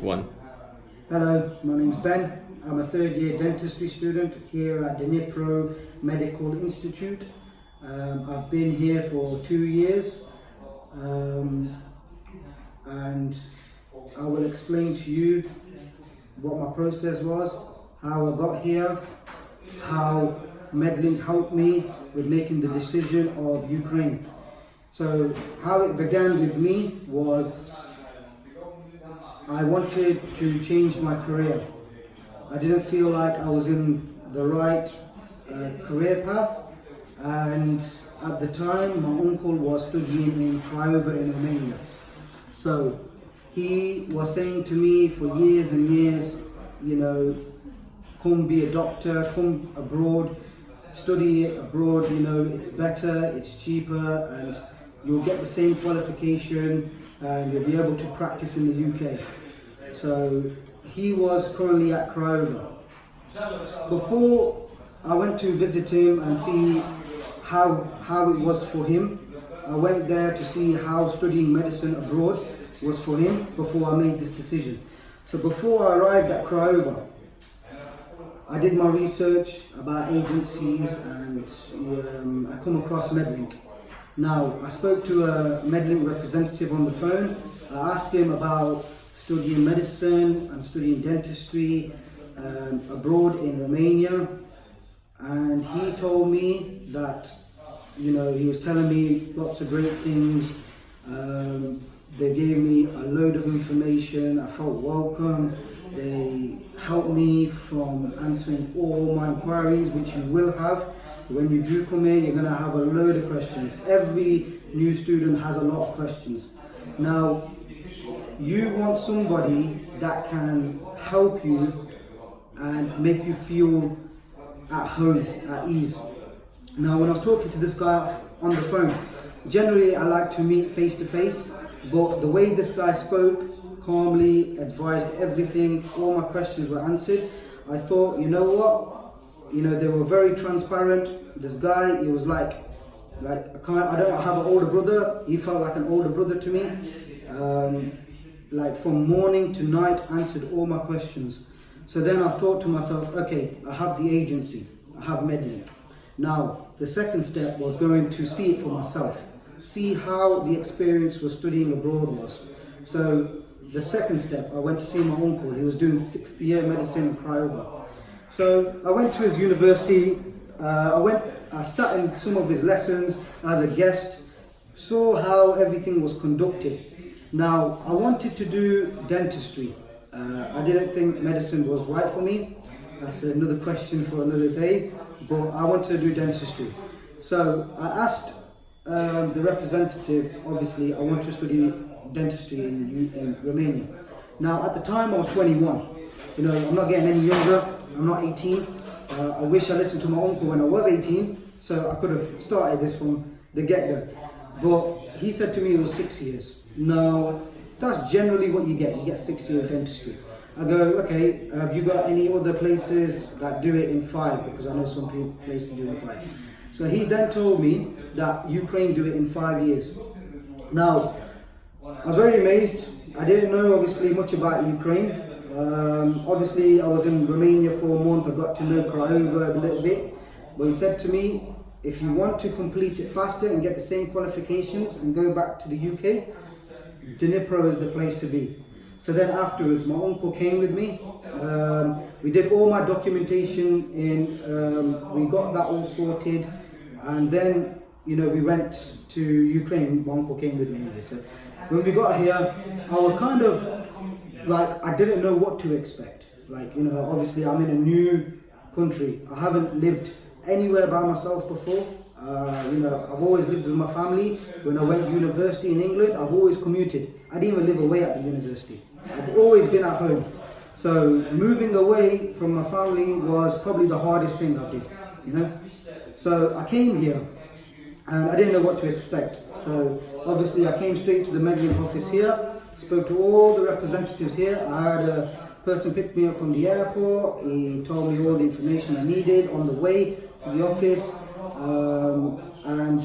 One. Hello, my name's Ben. I'm a third year dentistry student here at Dentistry Medical Institute. I've been here for 2 years and I will explain to you what my process was, how I got here, how Medlink helped me with making the decision of Ukraine. So how it began with me was I wanted to change my career. I didn't feel like I was in the right career path, and at the time my uncle was studying in Craiova in Romania. So he was saying to me for years and years, you know, come be a doctor, come abroad, study abroad, you know, it's better, it's cheaper, and you'll get the same qualification and you'll be able to practice in the UK. So he was currently at Craiova. Before I went to visit him and see how it was for him, I went there to see how studying medicine abroad was for him before I made this decision. So before I arrived at Craiova, I did my research about agencies and I come across Medlink. Now, I spoke to a Medlink representative on the phone. I asked him about studying medicine and studying dentistry abroad in Romania, and he told me that, you know, he was telling me lots of great things. They gave me a load of information. I felt welcome. They helped me from answering all my inquiries, which you will have. When you do come here, you're going to have a load of questions. Every new student has a lot of questions. Now, you want somebody that can help you and make you feel at home, at ease. Now, when I was talking to this guy on the phone, generally I like to meet face to face, but the way this guy spoke, calmly advised everything, all my questions were answered. I thought, you know what? You know, they were very transparent. This guy, he was like I don't have an older brother. He felt like an older brother to me. Like from morning to night, answered all my questions. So then I thought to myself, okay, I have the agency, I have Medlink. Now, the second step was going to see it for myself, see how the experience with studying abroad was. So the second step, I went to see my uncle. He was doing 6th year medicine in Craiova. So I went to his university, I sat in some of his lessons as a guest, saw how everything was conducted. Now, I wanted to do dentistry. I didn't think medicine was right for me. That's another question for another day, but I wanted to do dentistry. So I asked the representative, obviously, I want to study dentistry in Romania. Now, at the time I was 21. You know, I'm not getting any younger, I'm not 18. I wish I listened to my uncle when I was 18, so I could have started this from the get-go. But he said to me it was 6 years. Now, that's generally what you get 6 years dentistry. I go, okay, have you got any other places that do it in 5? Because I know some places do it in 5. So he then told me that Ukraine do it in 5 years. Now, I was very amazed. I didn't know obviously much about Ukraine. Obviously I was in Romania for a month. I got to know Craiova a little bit. But he said to me, if you want to complete it faster and get the same qualifications and go back to the UK, Dnipro is the place to be. So then afterwards, my uncle came with me. We did all my documentation we got that all sorted, and then, you know, we went to Ukraine. My uncle came with me anyway. So when we got here, I was kind of like, I didn't know what to expect. Like, you know, obviously I'm in a new country. I haven't lived anywhere by myself before. You know, I've always lived with my family. When I went to university in England, I've always commuted. I didn't even live away at the university. I've always been at home. So moving away from my family was probably the hardest thing I did, you know. So I came here and I didn't know what to expect. So obviously I came straight to the Medlink office here, spoke to all the representatives here. I had a person pick me up from the airport. He told me all the information I needed on the way to the office. And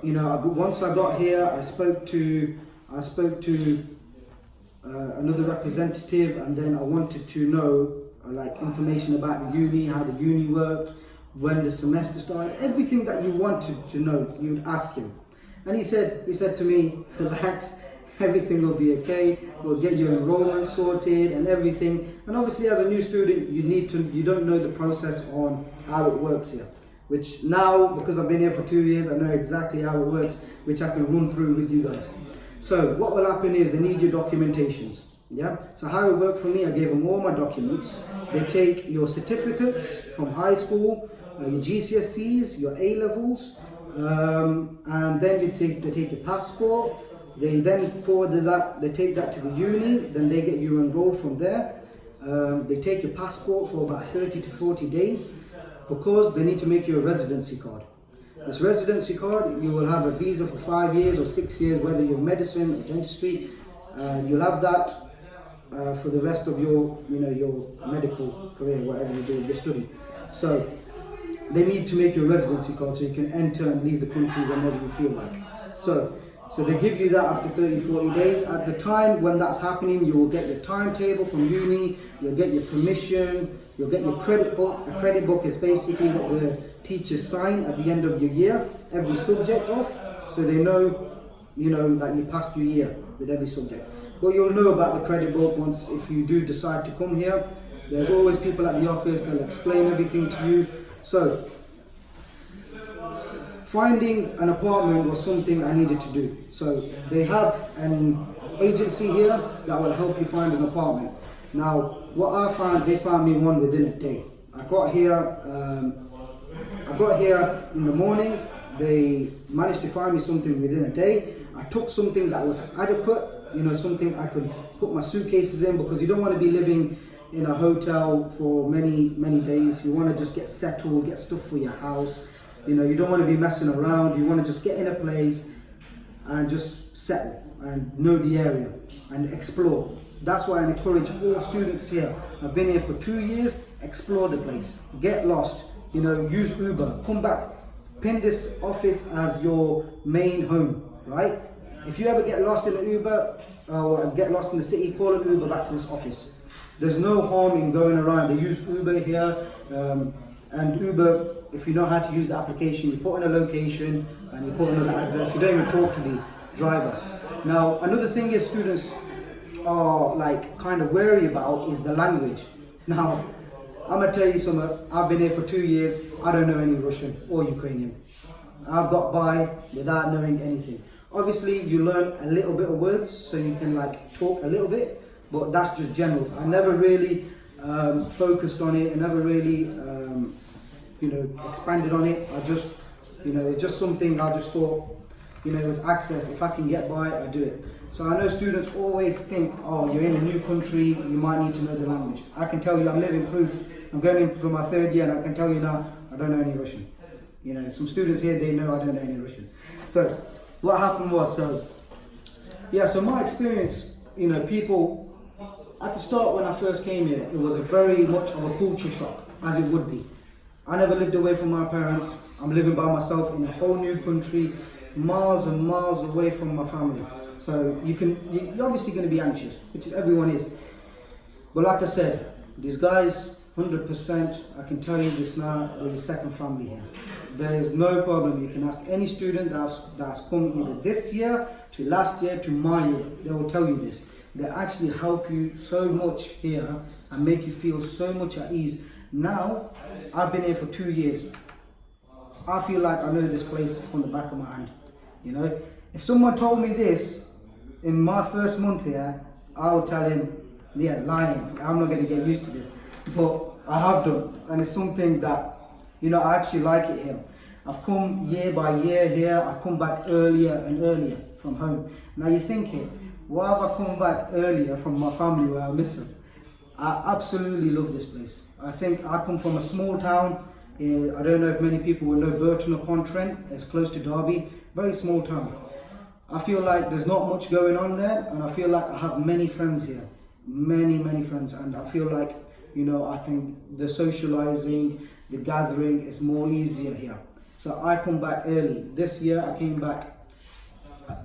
you know, once I got here, I spoke to another representative, and then I wanted to know like information about the uni, how the uni worked, when the semester started, everything that you wanted to know, you would ask him. And he said to me, relax, everything will be okay, we'll get your enrollment sorted and everything. And obviously as a new student, you don't know the process on how it works here. Which now, because I've been here for 2 years, I know exactly how it works, which I can run through with you guys. So what will happen is they need your documentations. Yeah. So how it worked for me, I gave them all my documents. They take your certificates from high school, your GCSEs, your A levels, and then they take your passport. They then forward that. They take that to the uni. Then they get you enrolled from there. They take your passport for about 30 to 40 days because they need to make you a residency card. This residency card, you will have a visa for 5 years or 6 years, whether you're medicine or dentistry. You'll have that for the rest of your medical career, whatever you do, your study. So they need to make you a residency card so you can enter and leave the country whenever you feel like. So they give you that after 30, 40 days. At the time when that's happening, you will get your timetable from uni, you'll get your permission, you'll get your credit book. A credit book is basically what the teachers sign at the end of your year, every subject off, so they know, that you passed your year with every subject. But you'll know about the credit book once, if you do decide to come here. There's always people at the office that will explain everything to you. So finding an apartment was something I needed to do. So they have an agency here that will help you find an apartment. Now, what I found, they found me one within a day. I got here in the morning. They managed to find me something within a day. I took something that was adequate, something I could put my suitcases in, because you don't want to be living in a hotel for many, many days. You want to just get settled, get stuff for your house. You don't want to be messing around. You want to just get in a place and just settle and know the area and explore. That's why I encourage all students here. I've been here for 2 years. Explore the place. Get lost. Use Uber. Come back. Pin this office as your main home, right? If you ever get lost in an Uber or get lost in the city, call an Uber back to this office. There's no harm in going around. They use Uber here, and Uber, if you know how to use the application, you put in a location and you put another address. You don't even talk to the driver. Now, another thing is students are kind of wary about is the language. Now, I'm gonna tell you something. I've been here for 2 years. I don't know any Russian or Ukrainian. I've got by without knowing anything. Obviously, you learn a little bit of words, so you can talk a little bit, but that's just general. I never really focused on it. I never really, expanded on it. I just, it's just something I just thought, it was access. If I can get by, I do it. So I know students always think, oh, you're in a new country, you might need to know the language. I can tell you, I'm living proof. I'm going into my 3rd year, and I can tell you now, I don't know any Russian. Some students here, they know I don't know any Russian. So what happened was, so my experience, people, at the start when I first came here, it was a very much of a culture shock, as it would be. I never lived away from my parents. I'm living by myself in a whole new country, miles and miles away from my family. So you're obviously going to be anxious, which everyone is. But like I said, these guys, 100%, I can tell you this now, there's a second family here. There is no problem. You can ask any student that's come either this year to last year to my year. They will tell you this. They actually help you so much here and make you feel so much at ease. Now, I've been here for 2 years. I feel like I know this place from the back of my hand. If someone told me this in my first month here, I would tell him, yeah, lying. I'm not going to get used to this. But I have done, and it's something that, I actually like it here. I've come year by year here. I come back earlier and earlier from home. Now you're thinking, why have I come back earlier from my family where I miss them? I absolutely love this place. I think I come from a small town. I don't know if many people will know Burton-upon-Trent. It's close to Derby. Very small town. I feel like there's not much going on there, and I feel like I have many friends here. Many, many friends, and I feel like, the socializing, the gathering is more easier here. So I come back early. This year I came back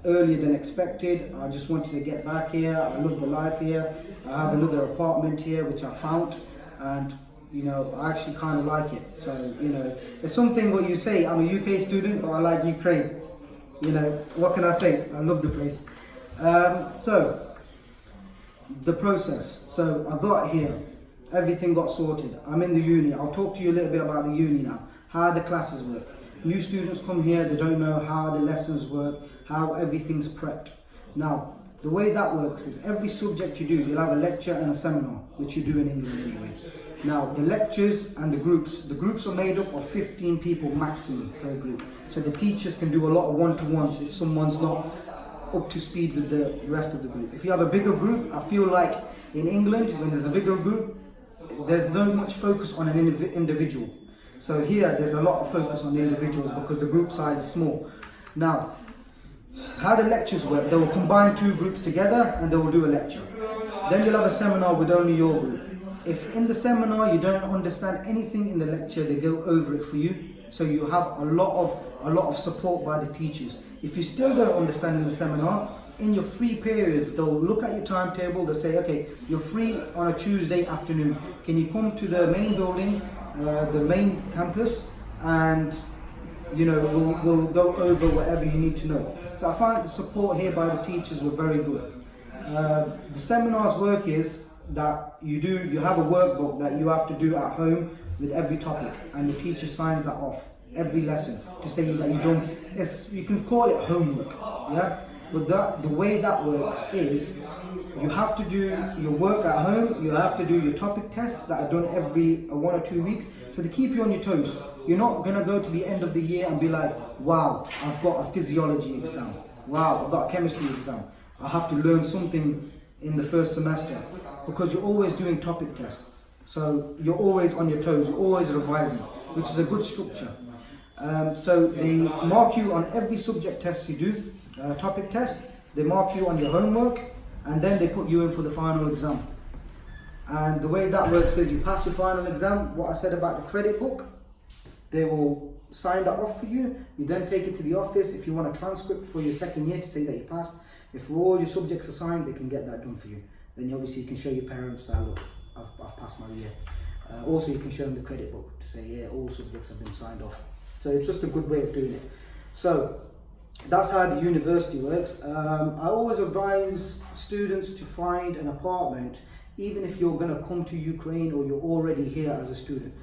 earlier than expected. I just wanted to get back here. I love the life here. I have another apartment here which I found, and you know, I actually kind of like it. So, you know, it's something what you say, I'm a UK student, but I like Ukraine. You know, what can I say? I love the place. So, the process. So, I got here. Everything got sorted. I'm in the uni. I'll talk to you a little bit about the uni now. How the classes work. New students come here, they don't know how the lessons work, how everything's prepped. Now, the way that works is every subject you do, you'll have a lecture and a seminar, which you do in England anyway. Now, the lectures and the groups are made up of 15 people maximum per group. So the teachers can do a lot of one-to-ones if someone's not up to speed with the rest of the group. If you have a bigger group, I feel like in England, when there's a bigger group, there's not much focus on an individual. So here, there's a lot of focus on the individuals because the group size is small. Now, how the lectures work, they will combine two groups together and they will do a lecture. Then you'll have a seminar with only your group. If in the seminar you don't understand anything in the lecture, they go over it for you. So you have a lot of support by the teachers. If you still don't understand in the seminar, in your free periods, they'll look at your timetable, they'll say, okay, you're free on a Tuesday afternoon. Can you come to the main building, the main campus, and you know, we'll go over whatever you need to know. So I find the support here by the teachers were very good. The seminar's work is that you have a workbook that you have to do at home with every topic, and the teacher signs that off every lesson to say that you don't, you can call it homework, yeah? But the way that works is you have to do your work at home, you have to do your topic tests that are done every 1 or 2 weeks, so to keep you on your toes. You're not going to go to the end of the year and be like, wow, I've got a physiology exam, wow, I've got a chemistry exam, I have to learn something in the first semester, because you're always doing topic tests. So you're always on your toes, you're always revising, which is a good structure. So they mark you on every subject test you do, topic test, they mark you on your homework, and then they put you in for the final exam. And the way that works is you pass your final exam, what I said about the credit book, they will sign that off for you. You then take it to the office if you want a transcript for your second year to say that you passed. If all your subjects are signed, they can get that done for you. Then obviously you can show your parents that, look, I've passed my year. Also you can show them the credit book to say, yeah, all subjects have been signed off. So it's just a good way of doing it. So that's how the university works. I always advise students to find an apartment, even if you're going to come to Ukraine or you're already here as a student.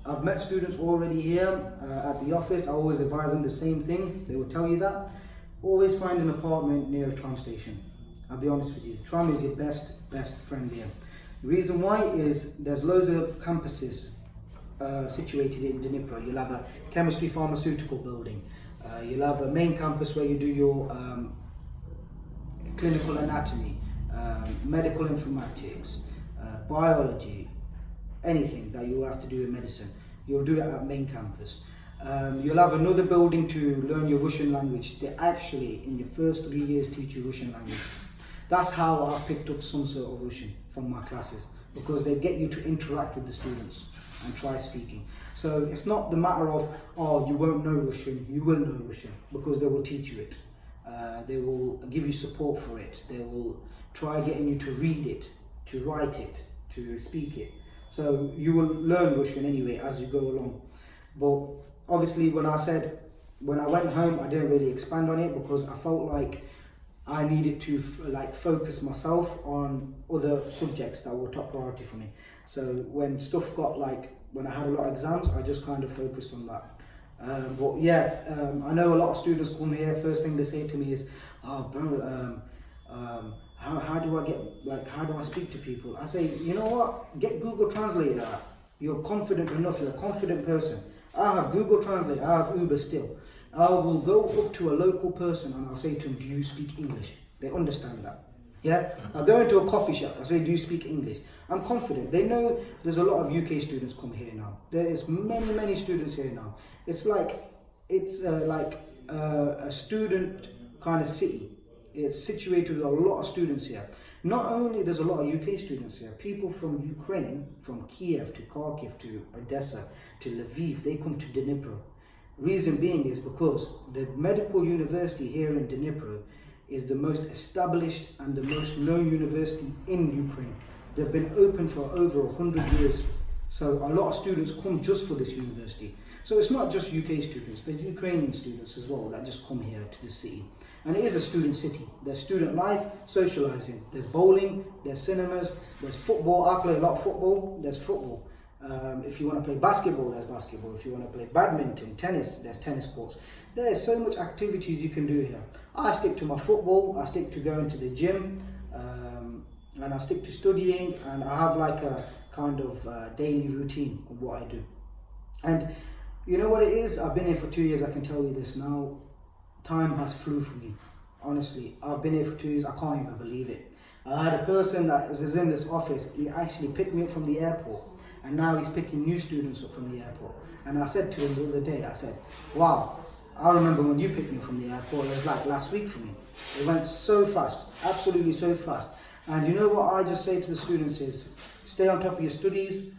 I've met students already here at the office. I always advise them the same thing. They will tell you that. Always find an apartment near a tram station. I'll be honest with you. Tram is your best friend here. The reason why is there's loads of campuses situated in Dnipro. You'll have a chemistry pharmaceutical building. You'll have a main campus where you do your clinical anatomy, medical informatics, biology, anything that you have to do in medicine. You'll do it at main campus. You'll have another building to learn your Russian language. They actually, in your first 3 years, teach you Russian language. That's how I picked up some sort of Russian from my classes, because they get you to interact with the students and try speaking. So it's not the matter of, oh, you won't know Russian, you will know Russian, because they will teach you it. They will give you support for it. They will try getting you to read it, to write it, to speak it. So you will learn Russian anyway as you go along. But obviously when I went home, I didn't really expand on it because I felt like I needed to focus myself on other subjects that were top priority for me. So when stuff got when I had a lot of exams, I just kind of focused on that. But yeah, I know a lot of students come here, first thing they say to me is, oh bro, how do I speak to people? I say, you know what, get Google Translate out. You're confident enough, you're a confident person. I have Google Translate, I have Uber still. I will go up to a local person and I'll say to them, do you speak English? They understand that. Yeah, I'll go into a coffee shop, I say, do you speak English? I'm confident. They know there's a lot of UK students come here now. There is many students here now. It's like a student kind of city. It's situated with a lot of students here. Not only there's a lot of UK students here, people from Ukraine, from Kiev to Kharkiv to Odessa to Lviv, they come to Dnipro. Reason being is because the medical university here in Dnipro is the most established and the most known university in Ukraine. They've been open for over 100 years. So a lot of students come just for this university. So it's not just UK students, there's Ukrainian students as well that just come here to the city. And it is a student city. There's student life, socializing. There's bowling, there's cinemas, there's football. I play a lot of football, there's football. If you want to play basketball, there's basketball. If you want to play badminton, tennis, there's tennis courts. There's so much activities you can do here. I stick to my football, I stick to going to the gym, and I stick to studying, and I have like a kind of daily routine of what I do. And you know what it is? I've been here for 2 years, I can tell you this now. Time has flew for me. Honestly, I've been here for 2 years, I can't even believe it. I had a person that was in this office, he actually picked me up from the airport, and now he's picking new students up from the airport. And I said to him the other day, I said, wow, I remember when you picked me up from the airport, it was like last week for me. It went so fast, absolutely so fast. And you know what I just say to the students is, stay on top of your studies,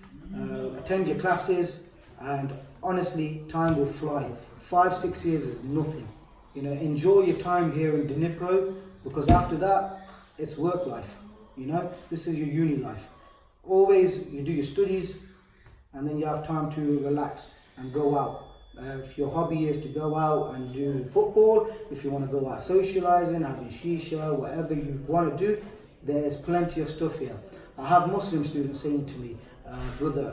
attend your classes, and honestly, time will fly. 5-6 years is nothing. You know, enjoy your time here in Dnipro, because after that, it's work life. You know, this is your uni life. Always, you do your studies, and then you have time to relax and go out. If your hobby is to go out and do football, if you want to go out socializing, having shisha, whatever you want to do, there's plenty of stuff here. I have Muslim students saying to me, brother,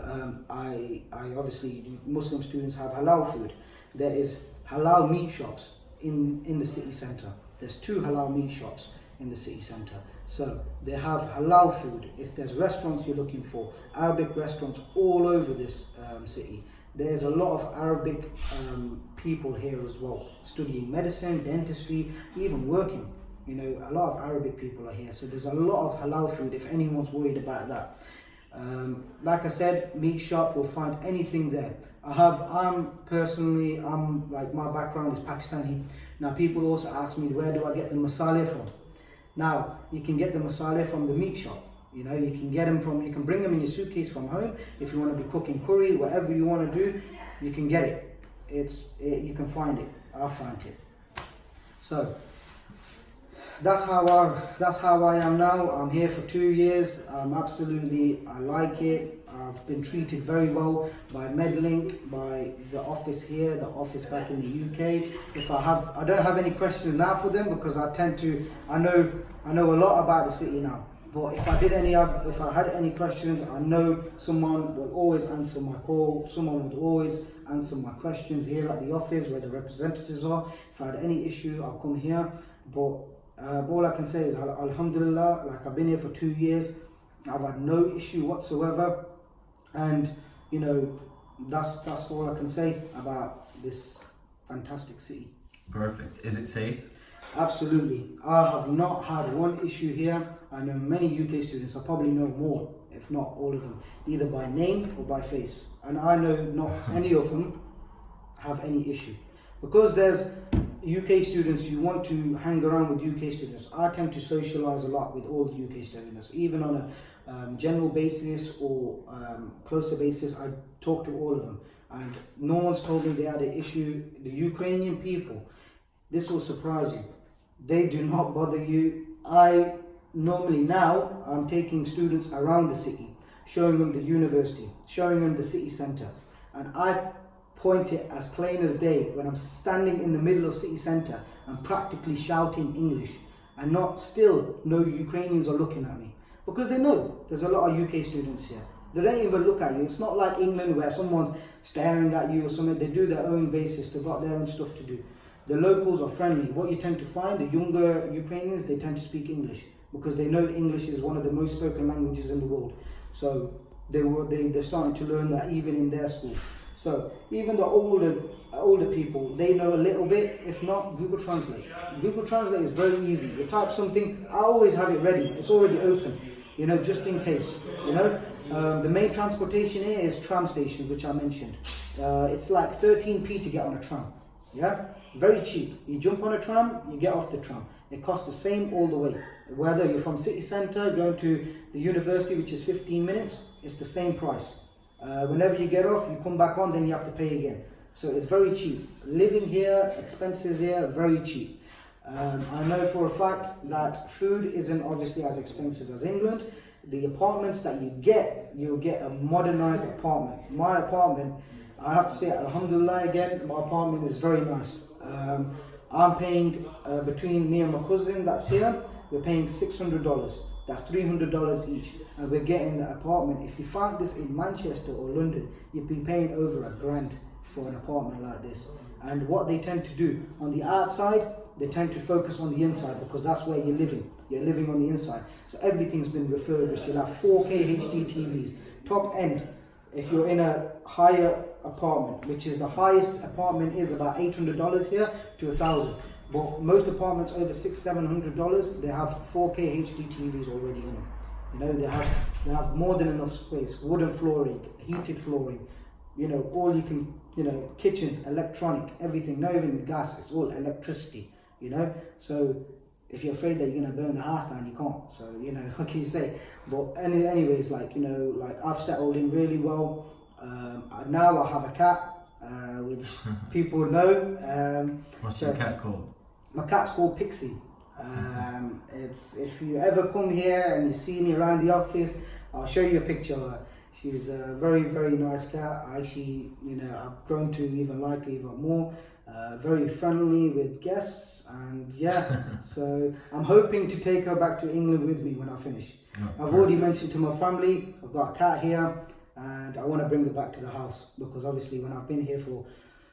I obviously, Muslim students have halal food. There is halal meat shops in the city centre. There's 2 halal meat shops in the city centre. So they have halal food. If there's restaurants you're looking for, Arabic restaurants all over this city. There's a lot of Arabic people here as well, studying medicine, dentistry, even working. You know, a lot of Arabic people are here. So there's a lot of halal food if anyone's worried about that. Like I said, meat shop, you'll find anything there. I'm like, my background is Pakistani. Now people also ask me, where do I get the masala from? Now, you can get the masala from the meat shop. You know, you can get them from, you can bring them in your suitcase from home. If you want to be cooking curry, whatever you want to do, you can get it. You can find it. I'll find it. So, that's how I am now. I'm here for 2 years. I like it. I've been treated very well by Medlink, by the office here, the office back in the UK. I don't have any questions now for them, because I know a lot about the city now. But if I had any questions, I know someone will always answer my call. Someone would always answer my questions here at the office where the representatives are. If I had any issue, I'll come here. But all I can say is, alhamdulillah, like, I've been here for 2 years. I've had no issue whatsoever. And, you know, that's all I can say about this fantastic city. Perfect. Is it safe? Absolutely. I have not had one issue here. I know many UK students, I probably know more, if not all of them, either by name or by face. And I know not any of them have any issue. Because there's UK students, you want to hang around with UK students. I tend to socialise a lot with all the UK students, even on a general basis or closer basis. I talk to all of them, and no one's told me they had an issue. The Ukrainian people, this will surprise you, they do not bother you. I'm taking students around the city, showing them the university, showing them the city centre, and I point it as plain as day when I'm standing in the middle of city centre and practically shouting English, and no Ukrainians are looking at me, because they know there's a lot of UK students here. They don't even look at you. It's not like England where someone's staring at you or something. They do their own basis. They've got their own stuff to do. The locals are friendly. What you tend to find, the younger Ukrainians, they tend to speak English, because they know English is one of the most spoken languages in the world. So they're starting to learn that even in their school. So even the older people, they know a little bit. If not, Google Translate. Google Translate is very easy. You type something, I always have it ready. It's already open, you know, just in case, you know. The main transportation here is tram station, which I mentioned. It's like 13p to get on a tram. Yeah, very cheap. You jump on a tram, you get off the tram. It costs the same all the way. Whether you're from city centre going to the university, which is 15 minutes, it's the same price. Whenever you get off, you come back on, then you have to pay again. So it's very cheap. Living here, expenses here, very cheap. I know for a fact that food isn't obviously as expensive as England. The apartments that you'll get a modernized apartment. My apartment, I have to say, alhamdulillah again, my apartment is very nice. I'm paying, between me and my cousin that's here, we're paying $600. That's $300 each. And we're getting the apartment. If you find this in Manchester or London, you'd be paying over $1,000 for an apartment like this. And what they tend to do, on the outside, they tend to focus on the inside because that's where you're living. You're living on the inside. So everything's been refurbished. You'll have 4K HD TVs. Top end, if you're in a higher apartment, which is the highest apartment is about $800 here to $1,000. But most apartments over $600-700, they have 4K HD TVs already in them. You know, they have more than enough space. Wooden flooring, heated flooring. You know, all you can, you know, kitchens, electronic, everything. Not even gas. It's all electricity. You know, so if you're afraid that you're gonna burn the house down, you can't. So you know, what can you say? But anyways, like, you know, like I've settled in really well. Now I have a cat, which people know. What's your cat called? My cat's called Pixie. It's, if you ever come here and you see me around the office, I'll show you a picture of her. She's a very, very nice cat. Actually, you know, I've grown to even like her even more. Very friendly with guests, and yeah, so I'm hoping to take her back to England with me when I finish. I've already mentioned to my family, I've got a cat here, and I want to bring her back to the house because obviously when I've been here for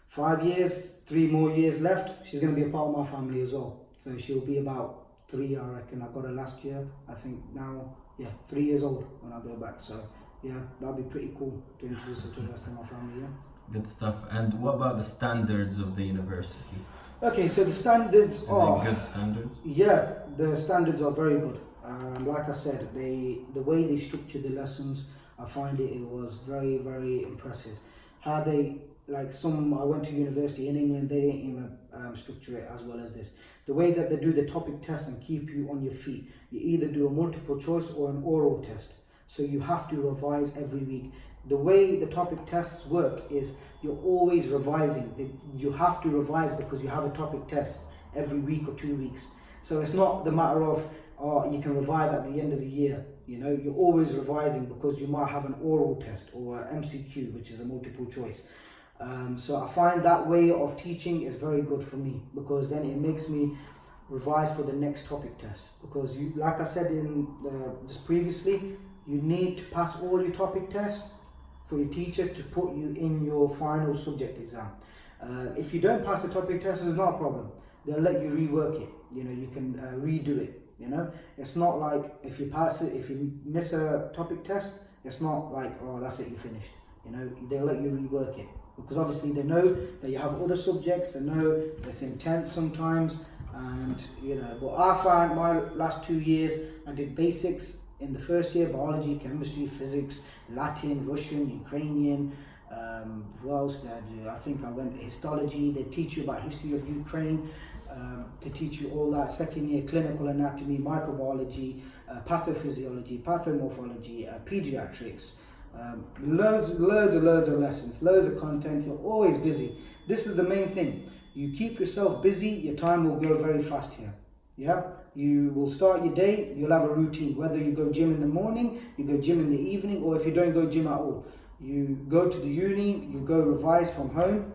5 years, 3 more years left, she's going to be a part of my family as well. So she'll be about 3, I reckon. I got her last year. I think now, yeah, 3 years old when I go back. So yeah, that'll be pretty cool to introduce her to the rest of my family. Yeah. Good stuff. And what about the standards of the university? Okay, so the standards are... Is it good standards? Yeah, the standards are very good. Like I said, the way they structure the lessons, I find it was very, very impressive. How they, like I went to university in England, they didn't even structure it as well as this. The way that they do the topic test and keep you on your feet, you either do a multiple choice or an oral test. So you have to revise every week. The way the topic tests work is you're always revising. You have to revise because you have a topic test every week or 2 weeks. So it's not the matter of, you can revise at the end of the year. You know, you're always revising because you might have an oral test or an MCQ, which is a multiple choice. So I find that way of teaching is very good for me because then it makes me revise for the next topic test. Because you, like I said just previously, you need to pass all your topic tests for your teacher to put you in your final subject exam. If you don't pass the topic test, it's not a problem. They'll let you rework it. You know, you can redo it. You know, it's not like if you pass it, if you miss a topic test, it's not like, oh, that's it, you finished. You know, they'll let you rework it because obviously they know that you have other subjects. They know it's intense sometimes, and you know. But I found my last 2 years, I did basics. In the first year, biology, chemistry, physics, Latin, Russian, Ukrainian, what else did I do? I think I went histology. They teach you about history of Ukraine, to teach you all that. Second year, clinical anatomy, microbiology, pathophysiology, pathomorphology, pediatrics, loads of lessons, loads of content. You're always busy. This is the main thing. You keep yourself busy, your time will go very fast here. Yeah, you will start your day, you'll have a routine, whether you go gym in the morning, you go gym in the evening, or if you don't go gym at all. You go to the uni, you go revise from home,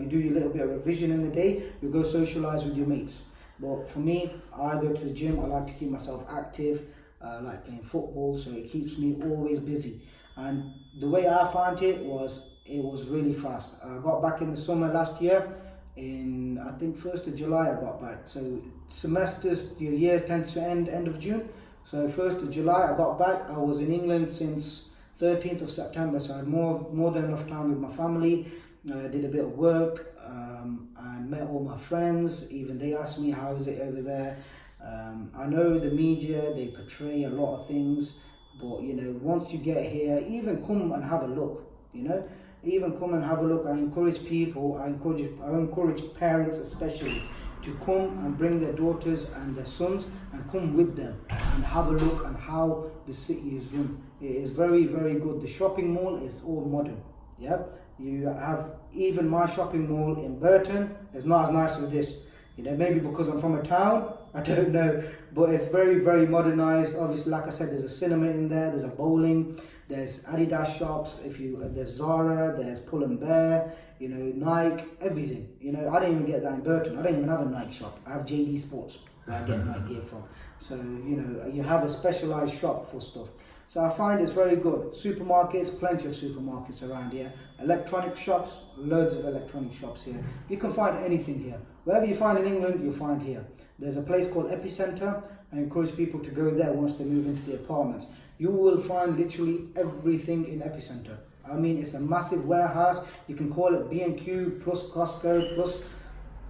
you do your little bit of revision in the day, you go socialize with your mates. But for me, I go to the gym, I like to keep myself active, I like playing football, so it keeps me always busy. And the way I found it was really fast. I got back in the summer last year, in I think 1st of July I got back. So semesters, your years tend to end of June. So 1st of July I got back. I was in England since 13th of September, so I had more than enough time with my family. I did a bit of work, and met all my friends. Even they asked me, how is it over there? I know the media, they portray a lot of things, but you know, once you get here, even come and have a look, you know. Even come and have a look. I encourage people, I encourage parents especially to come and bring their daughters and their sons and come with them and have a look at how the city is run. It is very, very good. The shopping mall is all modern. Yeah, You have even my shopping mall in Burton is not as nice as this. Maybe because I'm from a town, I don't know, but it's very, very modernized. Obviously, like I said, there's a cinema in there, there's a bowling, there's Adidas shops, there's Zara, there's Pull and Bear, Nike, everything. I don't even get that in Burton. I don't even have a Nike shop. I have JD Sports where I get Nike gear from. So, you have a specialized shop for stuff. So I find it's very good. Supermarkets, plenty of supermarkets around here. Electronic shops, loads of electronic shops here. You can find anything here. Wherever you find in England, you'll find here. There's a place called Epicenter. I encourage people to go there once they move into the apartments. You will find literally everything in Epicenter. I mean, it's a massive warehouse. You can call it B&Q plus Costco plus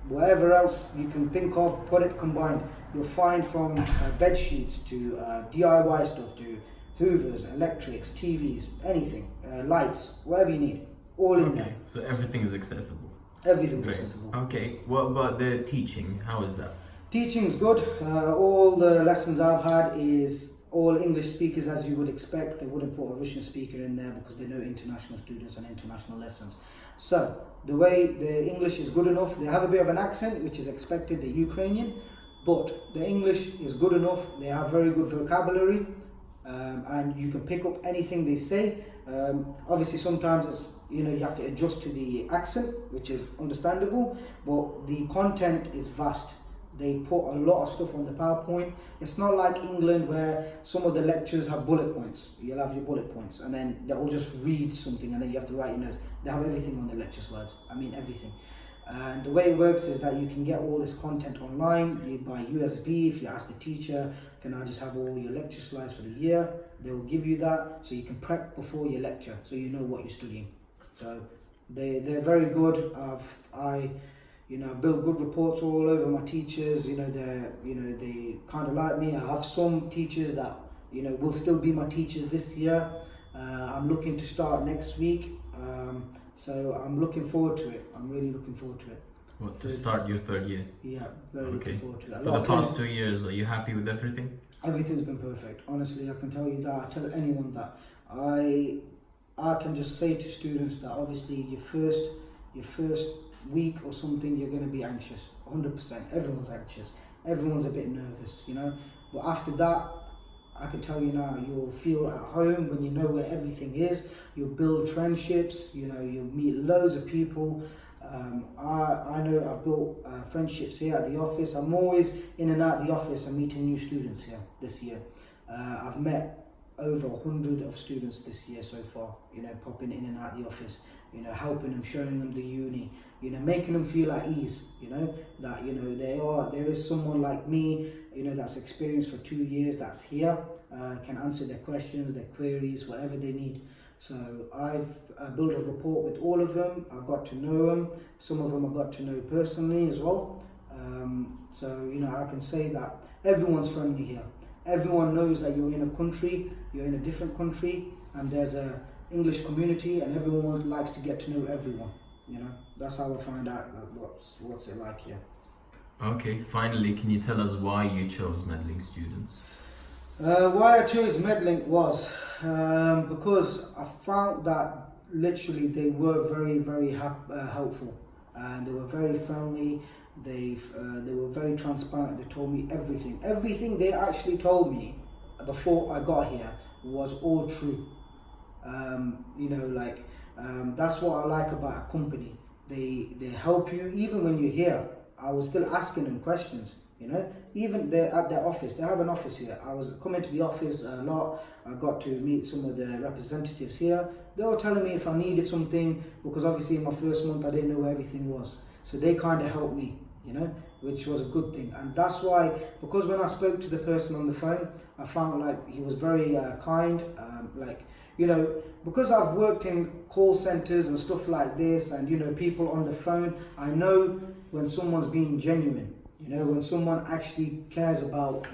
whatever else you can think of, put it combined. You'll find from bed sheets to DIY stuff to Hoovers, electrics, TVs, anything, lights, whatever you need, all in there. So everything is accessible. Everything's accessible. Okay, what about the teaching? How is that? Teaching's good. All the lessons I've had is all English speakers, as you would expect. They wouldn't put a Russian speaker in there because they know international students and international lessons. So the way the English is good enough, they have a bit of an accent, which is expected, the Ukrainian, but the English is good enough. They have very good vocabulary. And you can pick up anything they say. Obviously sometimes it's, you have to adjust to the accent, which is understandable, but the content is vast. They put a lot of stuff on the PowerPoint. It's not like England where some of the lectures have bullet points. You'll have your bullet points and then they'll just read something and then you have to write your notes. They have everything on the lecture slides. I mean everything. And the way it works is that you can get all this content online by USB. If you ask the teacher, can I just have all your lecture slides for the year? They will give you that so you can prep before your lecture so you know what you're studying. So they're very good. I build good reports all over my teachers. They kind of like me. I have some teachers that will still be my teachers this year. I'm looking to start next week. So I'm looking forward to it. I'm really looking forward to it. What, to start your third year? Yeah, very looking forward to it. For the past 2 years, are you happy with everything? Everything's been perfect. Honestly, I can tell you that. I tell anyone that. I can just say to students that obviously your first week or something, you're going to be anxious. 100%. Everyone's anxious. Everyone's a bit nervous, But after that, I can tell you now, you'll feel at home when you know where everything is. You'll build friendships, you'll meet loads of people. I know I've built friendships here at the office. I'm always in and out the office and meeting new students here this year. I've met over 100 of students this year so far, popping in and out the office, helping them, showing them the uni, making them feel at ease, that, there is someone like me, that's experienced for 2 years, that's here, can answer their questions, their queries, whatever they need. So I've built a rapport with all of them. I got to know them. Some of them I got to know personally as well. So, I can say that everyone's friendly here. Everyone knows that you're in a country, you're in a different country, and there's a English community, and everyone likes to get to know everyone. That's how I find out what's it like here. Okay, finally, can you tell us why you chose Medlink Students? Why I chose Medlink was because I found that literally they were very, very helpful, and they were very friendly. They were very transparent. They told me everything. Everything they actually told me before I got here was all true. That's what I like about a company. They help you even when you're here. I was still asking them questions. Even at their office, they have an office here. I was coming to the office a lot. I got to meet some of the representatives here. They were telling me if I needed something, because obviously in my first month I didn't know where everything was. So they kind of helped me, which was a good thing. And that's why, because when I spoke to the person on the phone, I found like he was very kind. Because I've worked in call centers and stuff like this, and people on the phone, I know when someone's being genuine. When someone actually cares about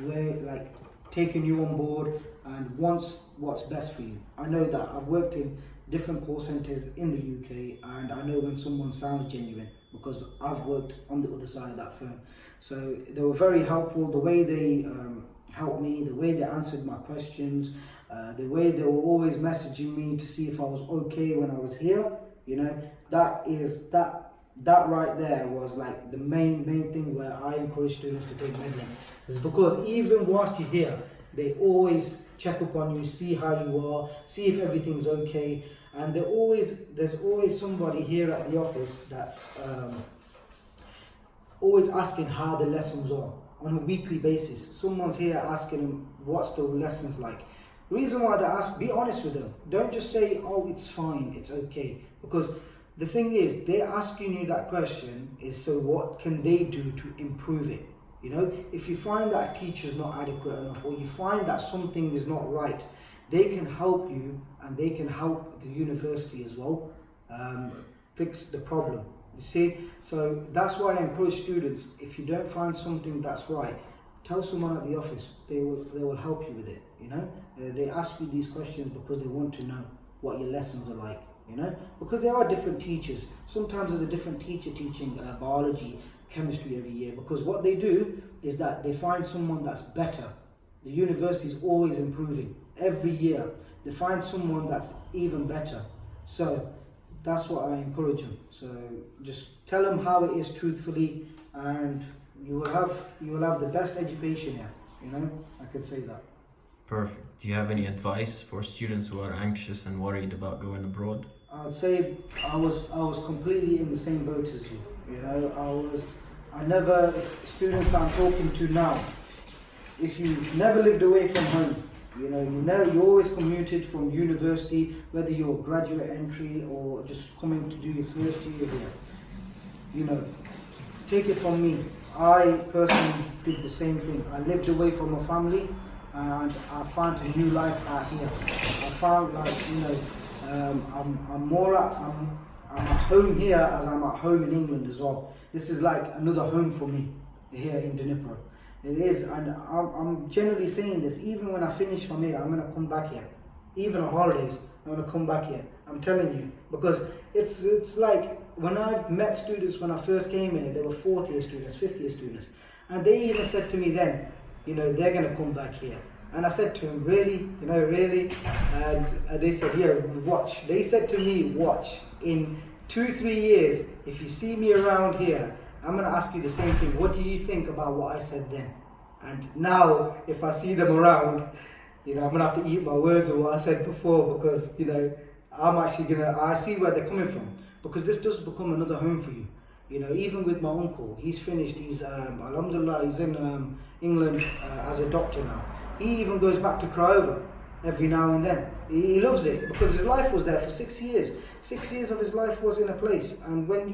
taking you on board and wants what's best for you. I know that. I've worked in different call centers in the UK, and I know when someone sounds genuine because I've worked on the other side of that phone. So they were very helpful. The way they helped me, the way they answered my questions, the way they were always messaging me to see if I was okay when I was here. You know, that right there was like the main thing where I encourage students to take Medlink. It's because even whilst you're here, they always check up on you, see how you are, see if everything's okay, and there's always somebody here at the office that's always asking how the lessons are on a weekly basis. Someone's here asking them what's the lessons like. The reason why they ask, be honest with them. Don't just say, oh, it's fine, it's okay. Because the thing is, they're asking you that question is so what can they do to improve it? You know, if you find that a teacher's not adequate enough, or you find that something is not right, they can help you, and they can help the university as well fix the problem. You see, so that's why I encourage students, if you don't find something that's right, tell someone at the office. They will help you with it. You know, they ask you these questions because they want to know what your lessons are like. You know, because there are different teachers. Sometimes there's a different teacher teaching biology, chemistry every year, because what they do is that they find someone that's better. The university is always improving every year. They find someone that's even better. So that's what I encourage them. So just tell them how it is truthfully, and you will have the best education here. You know, I could say that. Perfect. Do you have any advice for students who are anxious and worried about going abroad? I'd say I was completely in the same boat as you. You know, if students that I'm talking to now, if you never lived away from home, you know, you always commuted from university, whether you're graduate entry or just coming to do your first year here. You know, take it from me. I personally did the same thing. I lived away from my family, and I found a new life out here. I found, like, you know, I'm at home here as I'm at home in England as well. This is like another home for me here in Dnipro. It is, and I'm generally saying this. Even when I finish from here, I'm gonna come back here. Even on holidays, I'm gonna come back here. I'm telling you, because it's like when I've met students when I first came here, they were fourth year students, fifth year students, and they even said to me then, you know, they're gonna come back here. And I said to them, really? You know, really? And they said, yeah, watch. They said to me, watch. In 2-3 years, if you see me around here, I'm going to ask you the same thing. What do you think about what I said then? And now, if I see them around, you know, I'm going to have to eat my words of what I said before, because, you know, I see where they're coming from. Because this does become another home for you. You know, even with my uncle, he's finished. He's, alhamdulillah, he's in England as a doctor now. He even goes back to Craiova every now and then. He loves it because his life was there for 6 years. 6 years of his life was in a place, and when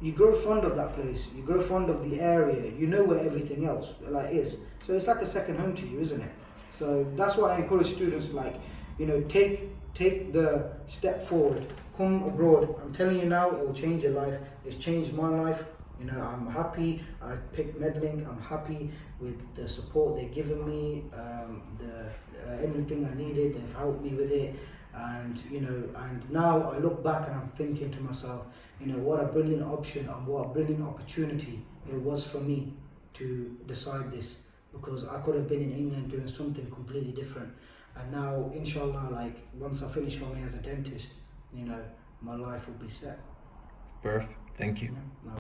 you grow fond of that place, you grow fond of the area, you know where everything else like is. So it's like a second home to you, isn't it? So that's why I encourage students, like, you know, take the step forward, come abroad. I'm telling you now, it will change your life. It's changed my life. You know, I'm happy I picked Medlink. I'm happy with the support they've given me, anything I needed, they've helped me with it. And, you know, and now I look back and I'm thinking to myself, you know, what a brilliant option and what a brilliant opportunity it was for me to decide this, because I could have been in England doing something completely different. And now, inshallah, like, once I finish for me as a dentist, you know, my life will be set. Perfect. Thank you. Yeah.